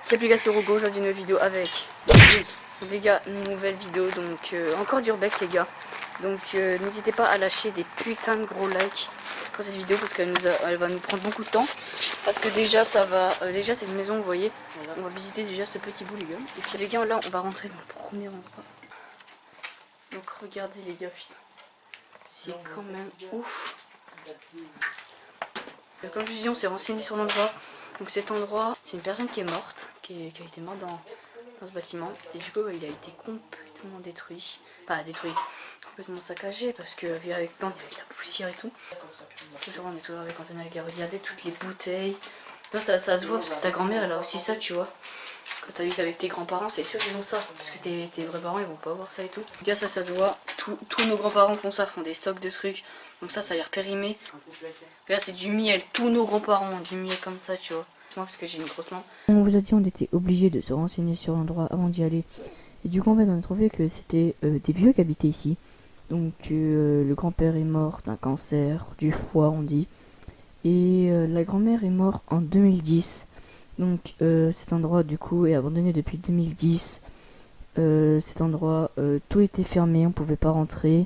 Salut les gars, c'est Rogo, aujourd'hui une nouvelle vidéo avec Vince. Donc les gars, une nouvelle vidéo, donc encore d'Urbex les gars. Donc n'hésitez pas à lâcher des putains de gros likes pour cette vidéo parce qu'elle elle va nous prendre beaucoup de temps. Parce que déjà ça va, déjà c'est une maison, vous voyez, on va visiter déjà ce petit bout les gars. Et puis les gars, là on va rentrer dans le premier endroit. Donc regardez les gars, putain, c'est quand même ouf. Comme je disais, on s'est renseigné sur l'endroit. Donc cet endroit, c'est une personne qui est morte, qui a été morte dans ce bâtiment. Et du coup, il a été complètement détruit. Pas détruit, complètement saccagé parce que avec temps, il y avait de la poussière et tout. Toujours, on est toujours avec Antoine qui a regardé toutes les bouteilles. Là, ça se voit parce que ta grand-mère, elle a aussi ça, tu vois. Quand t'as vu avec tes grands-parents, c'est sûr qu'ils ont ça. Parce que tes vrais parents, ils vont pas avoir ça et tout. Regarde, ça se voit. Tous nos grands-parents font ça, font des stocks de trucs. Donc ça a l'air périmé. Regarde, c'est du miel. Tous nos grands-parents ont du miel comme ça, tu vois. Moi, parce que j'ai une grosse main. On vous a dit, on était obligé de se renseigner sur l'endroit avant d'y aller. Et du coup, en fait, on a trouvé que c'était des vieux qui habitaient ici. Donc, le grand-père est mort d'un cancer du foie, on dit. Et la grand-mère est morte en 2010. Donc cet endroit du coup est abandonné depuis 2010. Cet endroit, tout était fermé, on pouvait pas rentrer.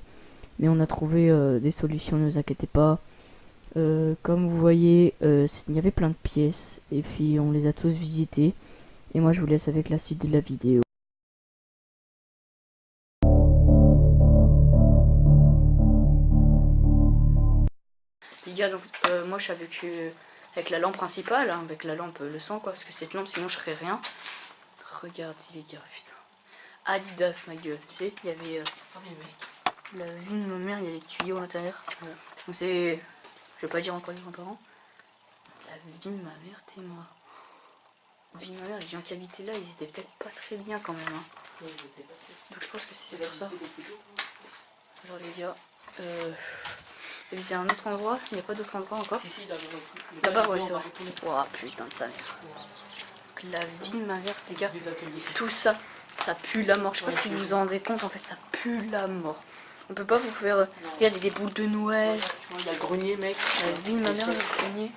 Mais on a trouvé des solutions, ne vous inquiétez pas. Comme vous voyez, il y avait plein de pièces. Et puis on les a tous visitées. Et moi je vous laisse avec la suite de la vidéo. Les gars, donc moi je suis avec la lampe principale, hein, avec la lampe le sang quoi, parce que cette lampe sinon je ferais rien. Regardez les gars, putain. Adidas ma gueule, tu sais, il y avait la vie de ma mère, il y a des tuyaux à l'intérieur. Donc c'est, je vais pas dire encore les grands-parents. La vie de ma mère, t'es moi. La vie de ma mère, les gens qui habitaient là, ils étaient peut-être pas très bien quand même. Hein. Donc je pense que c'est pour ça. Alors les gars, il y a un autre endroit, il n'y a pas d'autre endroit encore. Si, là-bas, ouais, c'est vrai. Ouah, putain de sa mère. La vie de ma mère, les gars, tout ça, ça pue la mort. Je sais pas si vous vous en rendez compte, en fait, ça pue la mort. On peut pas vous faire. Regardez des boules de Noël. Il y a le grenier, mec. La vie de ma mère, le grenier.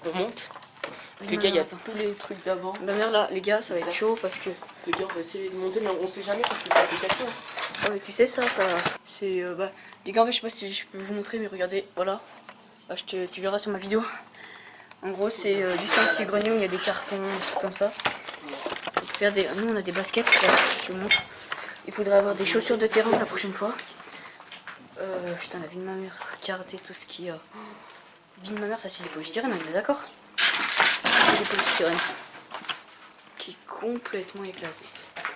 On monte. Les gars, il y a tous les trucs d'avant. Ma mère, là, les gars, ça va être chaud parce que. Les gars, on va essayer de monter, mais on sait jamais parce que c'est application. Ah, mais tu sais, ça. C'est. Les gars, en fait, je sais pas si je peux vous montrer, mais regardez, voilà. Bah, tu verras sur ma vidéo. En gros, c'est juste un petit grenier où il y a des cartons, des trucs comme ça. Regardez, nous on a des baskets, je te montre. Il faudrait avoir des chaussures de terrain la prochaine fois. Putain, la vie de ma mère, regardez tout ce qu'il y a. Vie de ma mère, ça c'est des polystyrènes, on est d'accord? C'est des polystyrènes. Qui est complètement éclaté.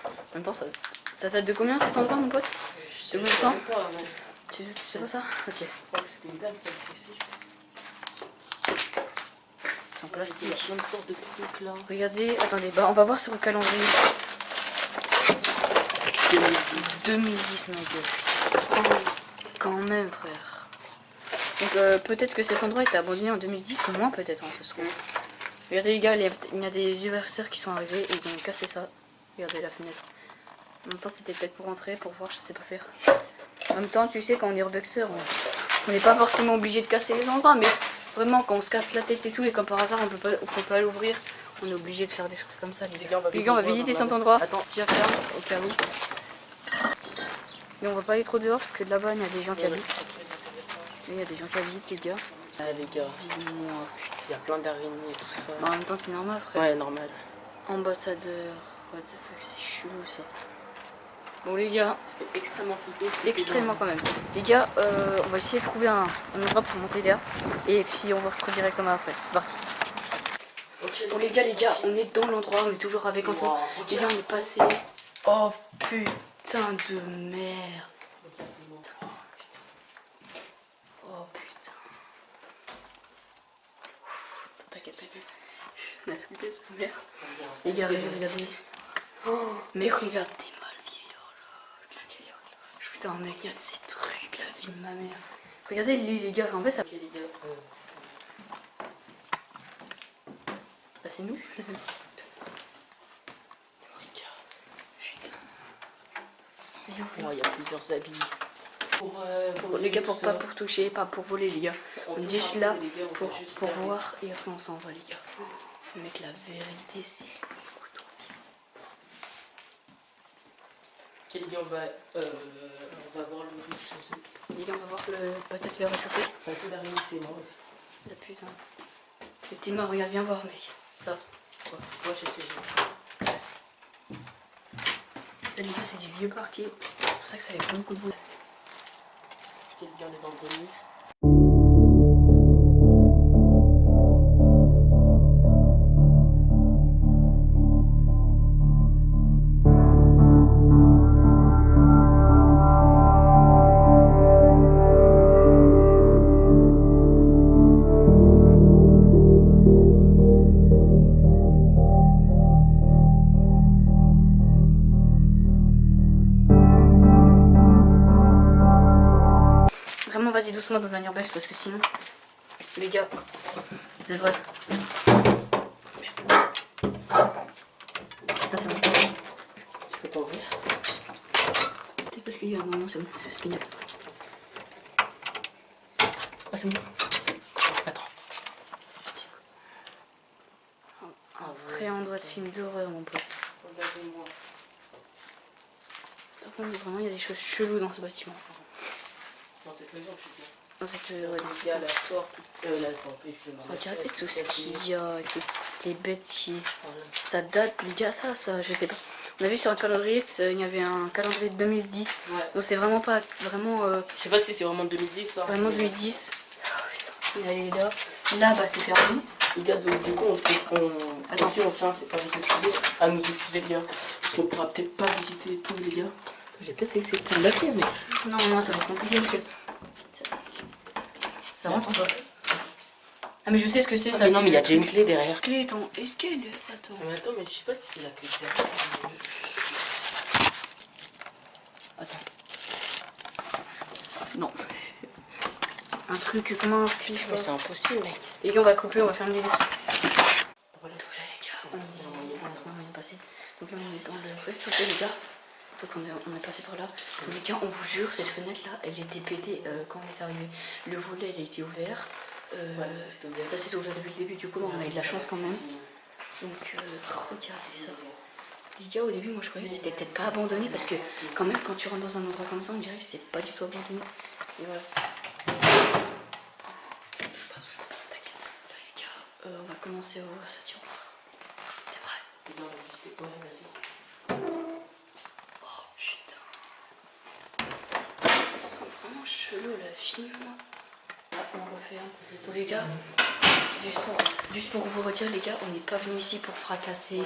En même temps, ça date de combien cet endroit, mon pote? De combien de temps? Tu sais pas ça? Ok. Je crois que c'était une dame qui habitait ici, je pense. En plastique. Il y a plein de sortes de trucs là. Regardez, attendez, bah on va voir sur le calendrier. 2010 ma gueule. Quand même frère. Donc peut-être que cet endroit était abandonné en 2010 ou moins peut-être, hein, ce se trouve. Regardez les gars, il y a des URSR qui sont arrivés et ils ont cassé ça. Regardez la fenêtre. En même temps c'était peut-être pour rentrer, pour voir, je sais pas faire. En même temps tu sais quand on est urbexer, on n'est pas forcément obligé de casser les endroits, mais vraiment quand on se casse la tête et tout et comme par hasard on peut pas l'ouvrir, on est obligé de faire des trucs comme ça. Les gars, on va visiter cet endroit. Attends, tiens, ferme au cas où. Mais on va pas aller trop dehors parce que là-bas il y a des gens qui habitent. Il y a des gens qui habitent les gars. Ah les gars, Visez-moi, putain. il y a plein d'araignées et tout ça. Mais en même temps c'est normal frère. Ouais, normal. Ambassadeur, what the fuck, c'est chelou ça. Bon les gars, C'est extrêmement flippé. extrêmement quand même. Les gars, on va essayer de trouver un endroit pour monter là. Et puis on va se retrouver directement après. C'est parti. Bon les gars, on est dans l'endroit, on est toujours avec Antoine. Les gars, on est passé. Oh putain de merde. Oh putain. T'inquiète, t'inquiète. On a flippé sa mère. Les gars, regardez. Oh, mais regardez-moi le vieillard là. Putain mec, il y a de ces trucs, la vie de ma mère. Regardez les gars, en fait ça... Ok les gars. Bah c'est nous. Putain. Il y a plusieurs habits. Les gars, pas pour toucher, pas pour voler les gars. On est juste là pour voir et après on s'en va les gars. Mec, la vérité c'est beaucoup trop Ok, les gars, on va voir le truc chez eux. Les gars, on va voir peut-être le réchauffer. C'est un peu d'arriver, c'est mort aussi. La putain. Le petit mort, regarde, viens voir, mec. Ça. Quoi? Moi, je sais. Là, les gars, c'est du vieux parquet. C'est pour ça que ça fait beaucoup de bruit. Ok, les gars, on est dans le grenier. Vraiment, vas-y doucement dans un urbex parce que sinon, les gars, c'est vrai. Putain, c'est bon. Je peux pas ouvrir. C'est parce qu'il y a un moment, c'est bon, c'est parce qu'il y a. Ah, c'est bon. Attends. Un vrai endroit de film d'horreur, mon pote. Regardez-moi. Par contre, vraiment, il y a des choses cheloues dans ce bâtiment. Dans cette maison, je suis bien. Dans cette. Il y a la porte, excusez-moi. Regardez tout ce qu'il y a, et toutes les bêtes qui. Ça date, les gars, ça, je sais pas. On a vu sur un calendrier qu'il y avait un calendrier de 2010. Ouais. Donc c'est vraiment pas. Vraiment. Je sais pas si c'est vraiment 2010 ça. Vraiment 2010. Oh putain, il est là. Là, bah c'est fermé. Les gars, donc, du coup, Attends. si on tient, c'est pas vous excuser, à nous excuser, les gars. Parce qu'on pourra peut-être pas visiter tous les gars. J'ai peut-être essayé de prendre la clé, mais. Non, non, ça va être compliqué parce que. Ça rentre ou pas? Ah, mais je sais ce que c'est ça. Mais non, mais il y a déjà une clé derrière. Clé, attends, est-ce qu'elle. Attends. Mais attends, mais je sais pas si c'est la clé derrière. Attends. Non. Un truc, comment un fil, Mais c'est impossible, mec. Les gars, on va couper, on va faire une ellipse. Voilà, les gars, on est passé. Donc là, on est dans le rez-de-chaussée, les gars. Donc on est passé par là. Donc les gars, on vous jure, cette fenêtre-là, elle était pétée quand on est arrivé. Le volet, il a été ouvert. Ouais, ça s'est ouvert. Ça s'est ouvert depuis le début, du coup, on a eu de la chance quand même. Donc, regardez ça. Les gars, au début, moi, je croyais que c'était peut-être pas abandonné parce que quand même, quand tu rentres dans un endroit comme ça, on dirait que c'est pas du tout abandonné. Et voilà. Touche pas. Là, les gars, on va commencer à ouvrir ce tiroir. T'es prêt? Les gars, on va visiter. Ouais, vas-y. Oh putain. Ils sont vraiment chelous, la film. Là, on referme. Donc, les gars, juste pour vous redire, les gars, on n'est pas venu ici pour fracasser,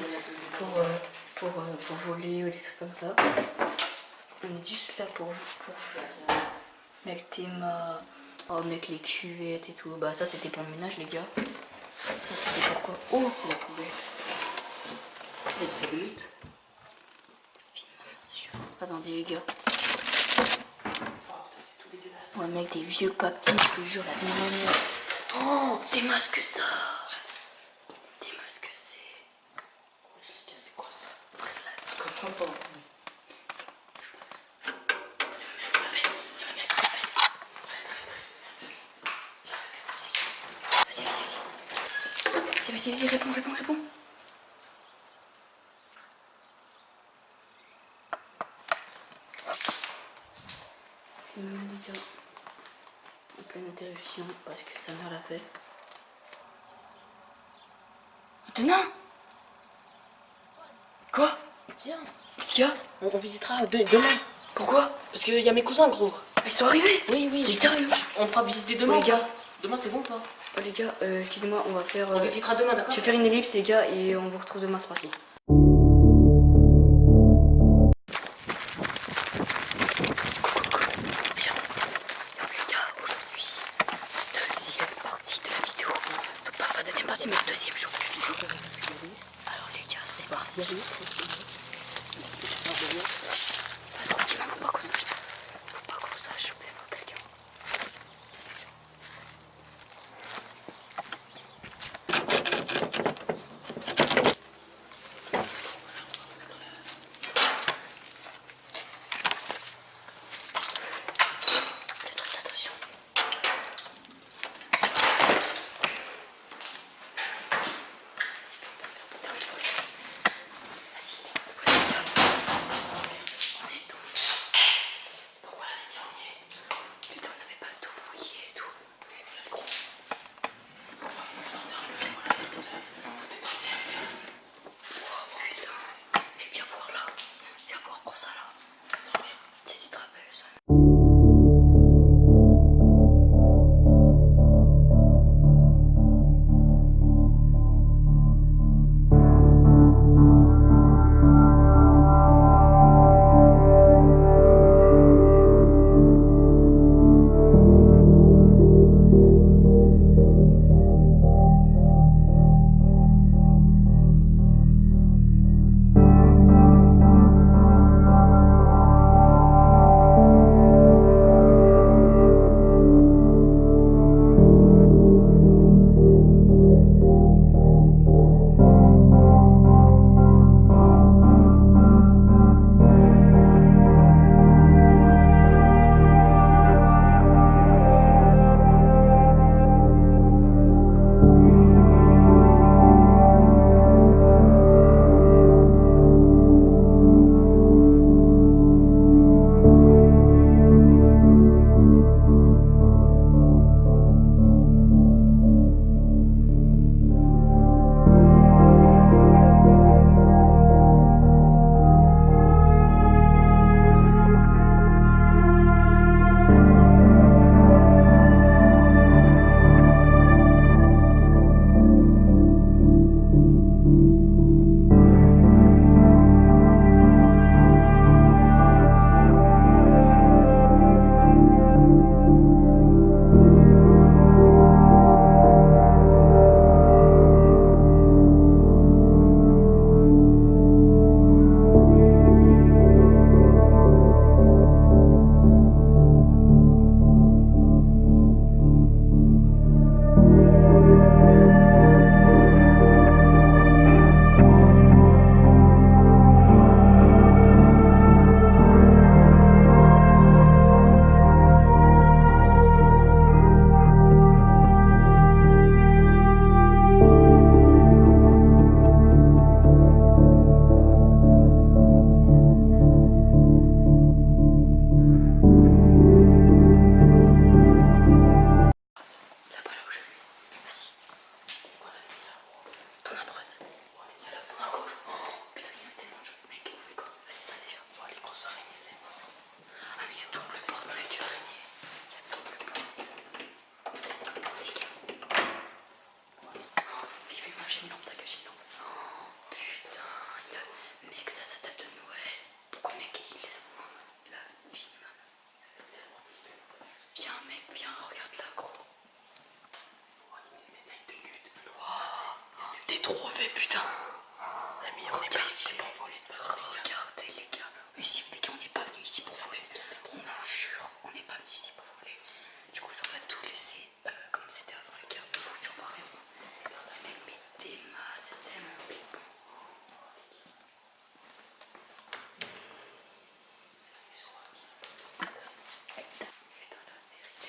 pour voler ou des trucs comme ça. On est juste là pour mettre tes mains, mettre les cuvettes et tout. Bah, ça, c'était pour le ménage, les gars. Ça, c'était pour quoi? Oh, la poubelle. Et 5 minutes. Film, c'est chaud. Attendez, les gars. Oh, c'est tout dégueulasse. Ouais, mec, des vieux papiers, je te jure, la même manière. Oh, des masques, ça. Des masques, c'est. C'est quoi ça? Je comprends pas. Vas-y, réponds. Les gars, en pleine interruption parce que sa mère l'a fait. Antonin! Quoi? Viens. Qu'est-ce qu'il y a? On visitera demain. Pourquoi? Parce qu'il y a mes cousins, gros. Ils sont arrivés? Oui. T'es sérieux? On pourra visiter demain. Les gars. Demain, c'est bon ou pas? Oh, les gars, excusez-moi, on va faire. On visitera demain, d'accord? Je vais faire une ellipse, les gars, et on vous retrouve demain, c'est parti. Mais le deuxième jour de vidéo. Alors les gars, c'est parti. Tranquillement, faut pas qu'on sache. Faut pas qu'on sache, mais faut quelqu'un. Faites très attention. Vas-y, on est j'ai une lampe, dégage une lampe. Oh, putain, le mec, ça date de Noël. Pourquoi mec, il laisse la film? Viens mec, viens, regarde là gros. Oh, t'es trop fait putain. Regardez les gars. Ici les gars, on n'est pas venu ici pour voler. On vous jure, on n'est pas venu ici pour voler. Du coup on va tout laisser comme c'était avant les gars. Ne vous jure pas rien. Mais Théma, c'est tellement flippant.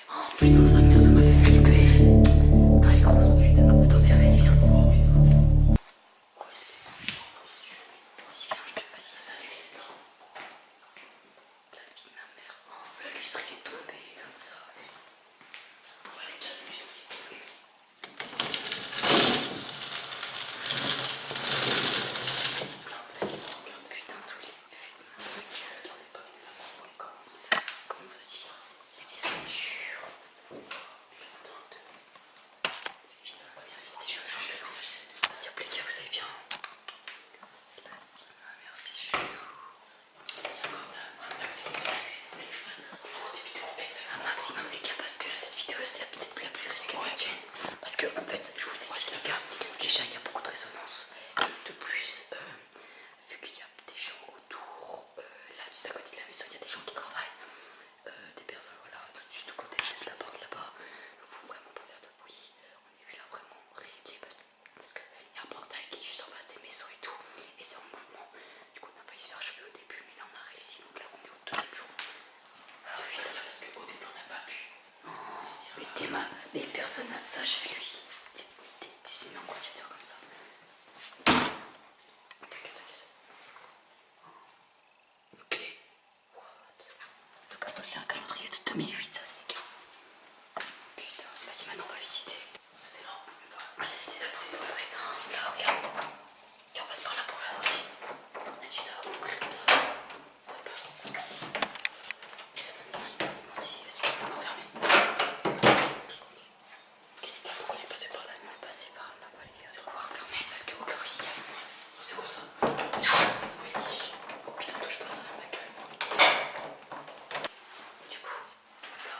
Oh putain, sa mère, ça m'a fait flipper. Putain, elle est grosse putain. Attends, viens mec, viens. Vas-y, viens, je te vas-y, ça allait vite. La vie de ma mère. Oh, le lustre il est tombé comme ça. Ouais, les gars, le lustre il est tombé. Putain, tous les puits de mon truc. Comment vas-y? Il y a des ceintures. Y'a les gars, vous allez bien? La vie de ma mère, c'est chelou. Un maximum les gars, parce que cette vidéo c'était peut-être la plus risquée de la chaîne. Parce que en fait, je vous explique les gars, déjà il y a beaucoup de résonance. Et de plus, vu qu'il y a des gens autour, là juste à côté de la maison, il y a des gens qui travaillent. Des personnes, voilà, tout de suite au côté de la porte là-bas. Il ne faut vraiment pas faire de bruit. On est là vraiment risqué parce qu'il y a un portail qui est juste en face des maisons et tout. Et c'est en mouvement. Du coup, on a failli se faire choper au début, mais là on a réussi. Donc là, on est au deuxième jour. Ah putain, parce qu'au début on n'a pas pu. Oh, mais Théma, les personnes à ça chez lui. Des énormes radiateurs comme ça. T'inquiète. Ok. What? En tout cas, toi, c'est un calendrier de 2008, ça, c'est les gars. Putain, vas-y, maintenant on va visiter. C'était là. Ah, c'était là, c'est vrai. Là, regarde. Tiens, on passe par là pour la sortie. On a dit ça, on va ouvrir comme ça. Ça peut. Si, est-ce qu'il peut m'enfermer? Pourquoi il est passé par là? Il est passé par là, les gars. On va refermer parce qu'au cas où il y a. C'est quoi ça? Oui. Oh putain, touche pas ça, mec. Du coup, voilà.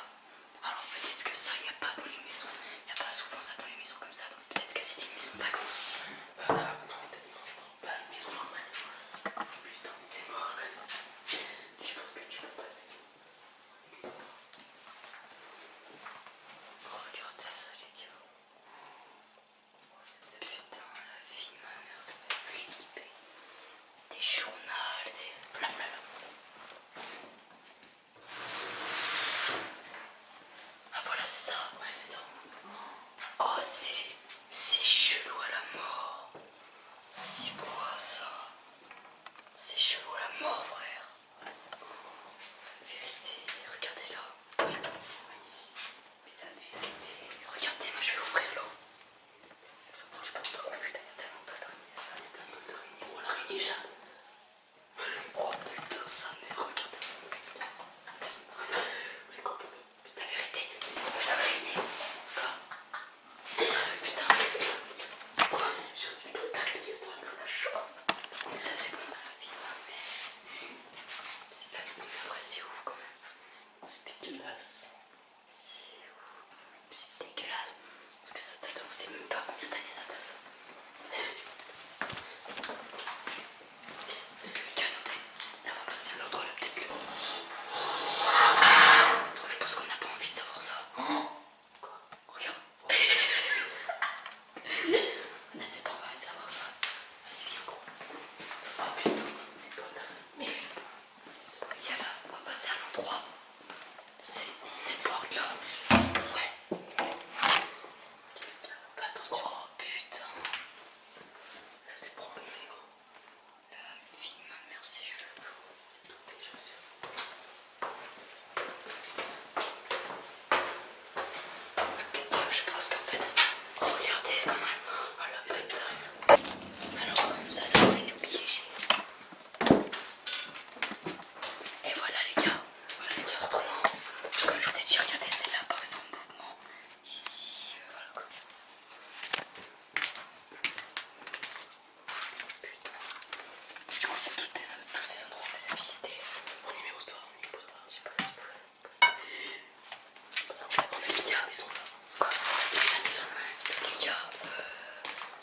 Alors peut-être que ça, il n'y a pas dans les maisons. Il n'y a pas souvent ça dans les maisons comme ça. Donc peut-être que c'est des maisons de vacances. Non, je pense pas une maison normale. Oh putain, c'est mort.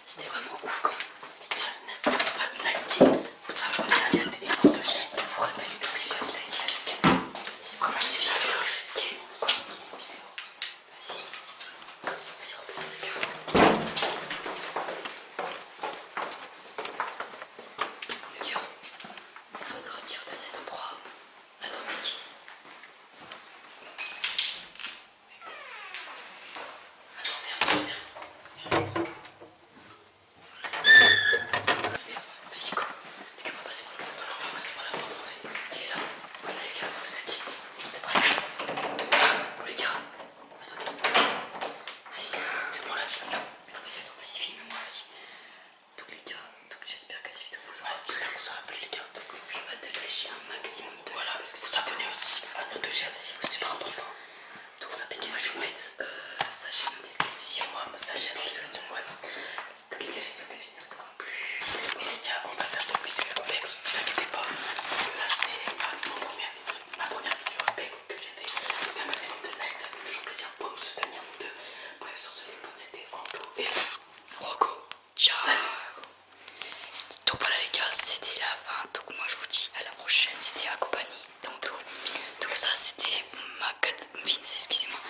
C'était vraiment ouf quand même. Déjà, n'importe pas de liker, vous abonnez à la télé de chaîne, vous rappelez de liker le skate. C'est vraiment une vidéo le skate. Vas-y, redescends les gars. Les gars, on va sortir de cet endroit. Attends mec. Attends, viens. Vas-y, go. Les gars, on va passer par là. On va passer par la porte d'entrée. Elle est là. Voilà les gars, vous ski. C'est prêt. Bon les gars, attendez. Vas-y. C'est bon là. Attends, vas-y, filme-moi, vas-y. Donc les gars, j'espère que cette vidéo vous aura plu. J'espère que ça aura plu les gars. Donc n'oubliez pas de lâcher un maximum de Voilà, parce que vous abonnez aussi à notre chaîne, c'est super important. Donc ça, moi je vais mettre sa chaîne en description. Moi, sa chaîne en description, ouais. Donc les gars, j'espère que cette vidéo vous aura plu. Et les gars, on va faire des vidéos Bex, vous inquiétez pas. Là, c'est ma première vidéo Bex que j'ai fait. Donc un maximum de likes, ça fait toujours plaisir pour nous soutenir nous deux. Bref, sur ce, les potes, c'était Anto et Rocco. Ciao. Salut. Donc voilà les gars, c'était la fin. Donc moi je vous dis à la prochaine. C'était accompagné tantôt. Donc ça c'était ma excusez-moi.